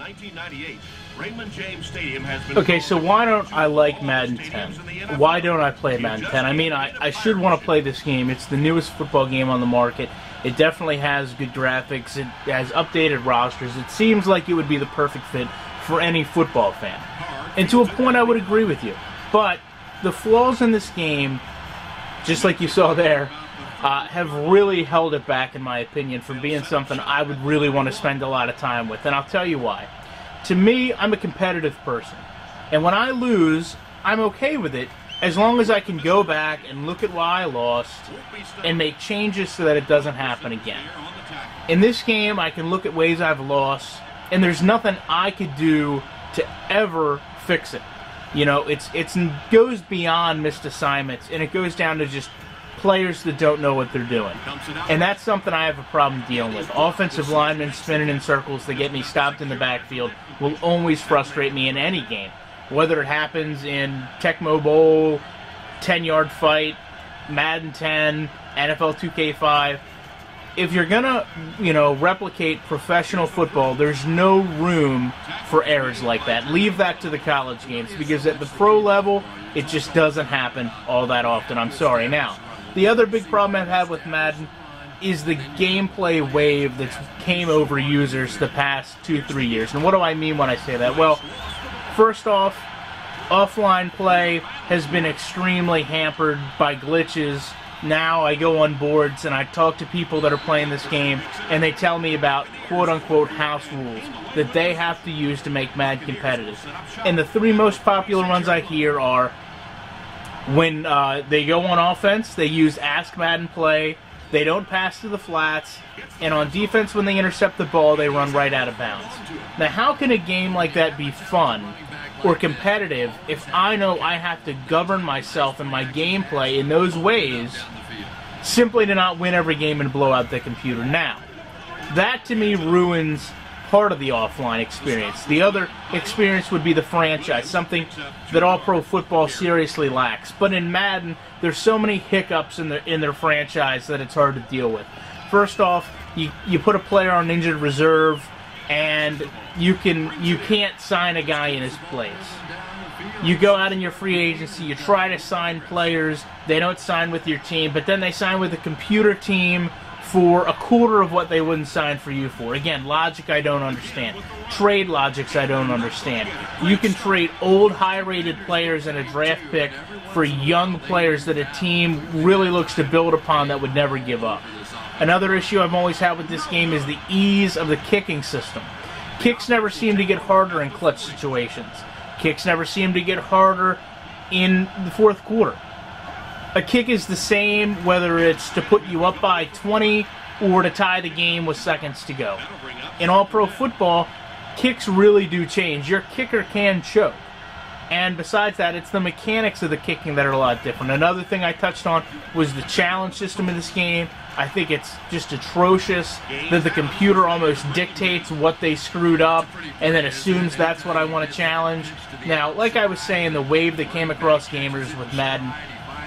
1998, Raymond James Stadium has been... Okay, so why don't I like Madden 10? Why don't I play Madden 10? I mean, I should want to play this game. It's the newest football game on the market. It definitely has good graphics. It has updated rosters. It seems like it would be the perfect fit for any football fan. And to a point, I would agree with you. But the flaws in this game, just like you saw there, have really held it back, in my opinion, from being something I would really want to spend a lot of time with. And I'll tell you why. To me, I'm a competitive person. And when I lose, I'm okay with it, as long as I can go back and look at why I lost and make changes so that it doesn't happen again. In this game, I can look at ways I've lost, and there's nothing I could do to ever fix it. You know, it goes beyond missed assignments, and it goes down to just players that don't know what they're doing. And that's something I have a problem dealing with. Offensive linemen spinning in circles that get me stopped in the backfield will always frustrate me in any game. Whether it happens in Tecmo Bowl, 10-yard fight, Madden 10, NFL 2K5, if you're gonna, replicate professional football, there's no room for errors like that. Leave that to the college games, because at the pro level, it just doesn't happen all that often. I'm sorry. Now, the other big problem I've had with Madden is the gameplay wave that's came over users the past 2-3 years. And what do I mean when I say that? Well, first off, offline play has been extremely hampered by glitches. Now I go on boards and I talk to people that are playing this game, and they tell me about quote-unquote house rules that they have to use to make Madden competitive. And the three most popular ones I hear are, when they go on offense, they use Ask Madden Play, they don't pass to the flats, and on defense, when they intercept the ball, they run right out of bounds. Now, how can a game like that be fun or competitive if I know I have to govern myself and my gameplay in those ways simply to not win every game and blow out the computer? Now, that to me ruins part of the offline experience. The other experience would be the franchise, something that all pro football seriously lacks. But in Madden, there's so many hiccups in their franchise that it's hard to deal with. First off, you put a player on injured reserve, and you can't sign a guy in his place. You go out in your free agency, you try to sign players, they don't sign with your team, but then they sign with a computer team for a quarter of what they wouldn't sign for you for. Again, logic I don't understand. Trade logics I don't understand. You can trade old, high-rated players and a draft pick for young players that a team really looks to build upon that would never give up. Another issue I've always had with this game is the ease of the kicking system. Kicks never seem to get harder in clutch situations. Kicks never seem to get harder in the fourth quarter. A kick is the same whether it's to put you up by 20 or to tie the game with seconds to go. In all pro football, kicks really do change. Your kicker can choke. And besides that, it's the mechanics of the kicking that are a lot different. Another thing I touched on was the challenge system in this game. I think it's just atrocious that the computer almost dictates what they screwed up and then assumes that's what I want to challenge. Now, like I was saying, the wave that came across gamers with Madden,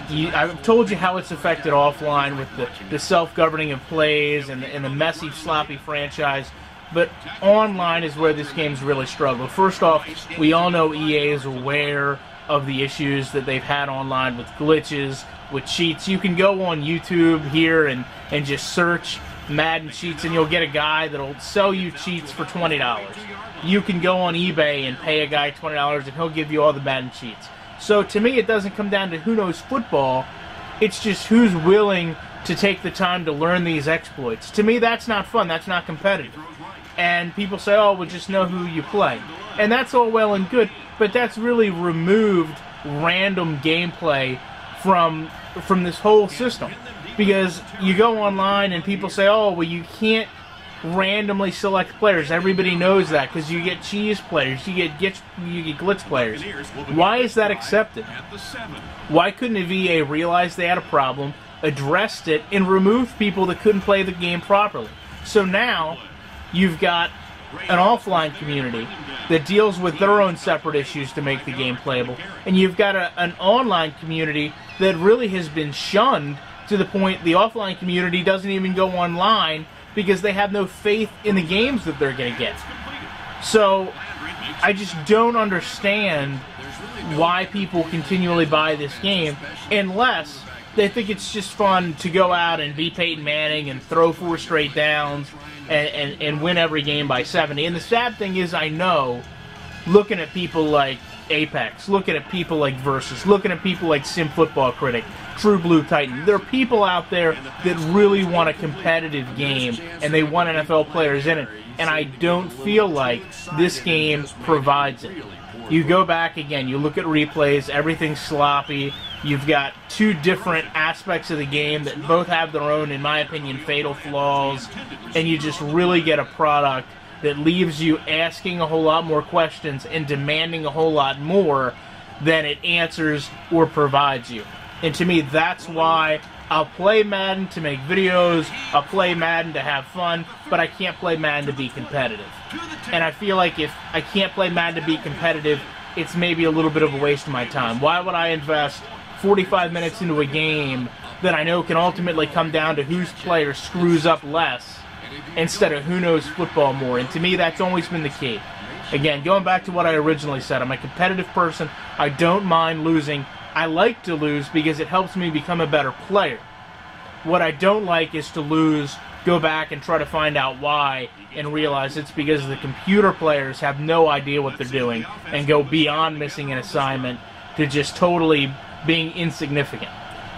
I've told you how it's affected offline with the self-governing of plays and the messy, sloppy franchise. But online is where this game's really struggled. First off, we all know EA is aware of the issues that they've had online with glitches, with cheats. You can go on YouTube here and just search Madden cheats, and you'll get a guy that'll sell you cheats for $20. You can go on eBay and pay a guy $20, and he'll give you all the Madden cheats. So to me, it doesn't come down to who knows football. It's just who's willing to take the time to learn these exploits. To me, that's not fun. That's not competitive. And people say, oh, well, just know who you play. And that's all well and good, but that's really removed random gameplay from this whole system. Because you go online and people say, oh, well, you can't randomly select players. Everybody knows that because you get cheese players, you get glitch players. Why is that accepted? Why couldn't a VA realize they had a problem, addressed it, and removed people that couldn't play the game properly? So now you've got an offline community that deals with their own separate issues to make the game playable, and you've got an online community that really has been shunned to the point the offline community doesn't even go online because they have no faith in the games that they're going to get. So I just don't understand why people continually buy this game unless they think it's just fun to go out and be Peyton Manning and throw 4 straight downs and win every game by 70. And the sad thing is, I know, looking at people like Apex, looking at people like Versus, looking at people like Sim Football Critic, True Blue Titan, there are people out there that really want a competitive game and they want NFL players in it. And I don't feel like this game provides it. You go back again, you look at replays, everything's sloppy. You've got 2 different aspects of the game that both have their own, in my opinion, fatal flaws. And you just really get a product that leaves you asking a whole lot more questions and demanding a whole lot more than it answers or provides you. And to me, that's why I'll play Madden to make videos, I'll play Madden to have fun, but I can't play Madden to be competitive. And I feel like if I can't play Madden to be competitive, it's maybe a little bit of a waste of my time. Why would I invest 45 minutes into a game that I know can ultimately come down to whose player screws up less instead of who knows football more? And to me, that's always been the key. Again, going back to what I originally said, I'm a competitive person. I don't mind losing. I like to lose because it helps me become a better player. What I don't like is to lose, go back and try to find out why, and realize it's because the computer players have no idea what they're doing and go beyond missing an assignment to just totally being insignificant.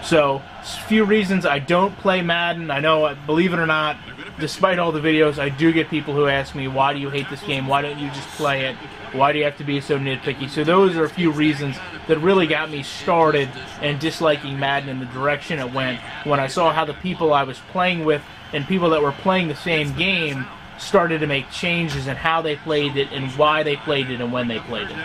So, a few reasons I don't play Madden. I know, believe it or not, despite all the videos, I do get people who ask me, why do you hate this game? Why don't you just play it? Why do you have to be so nitpicky? So those are a few reasons that really got me started and disliking Madden in the direction it went when I saw how the people I was playing with and people that were playing the same game started to make changes in how they played it and why they played it and when they played it.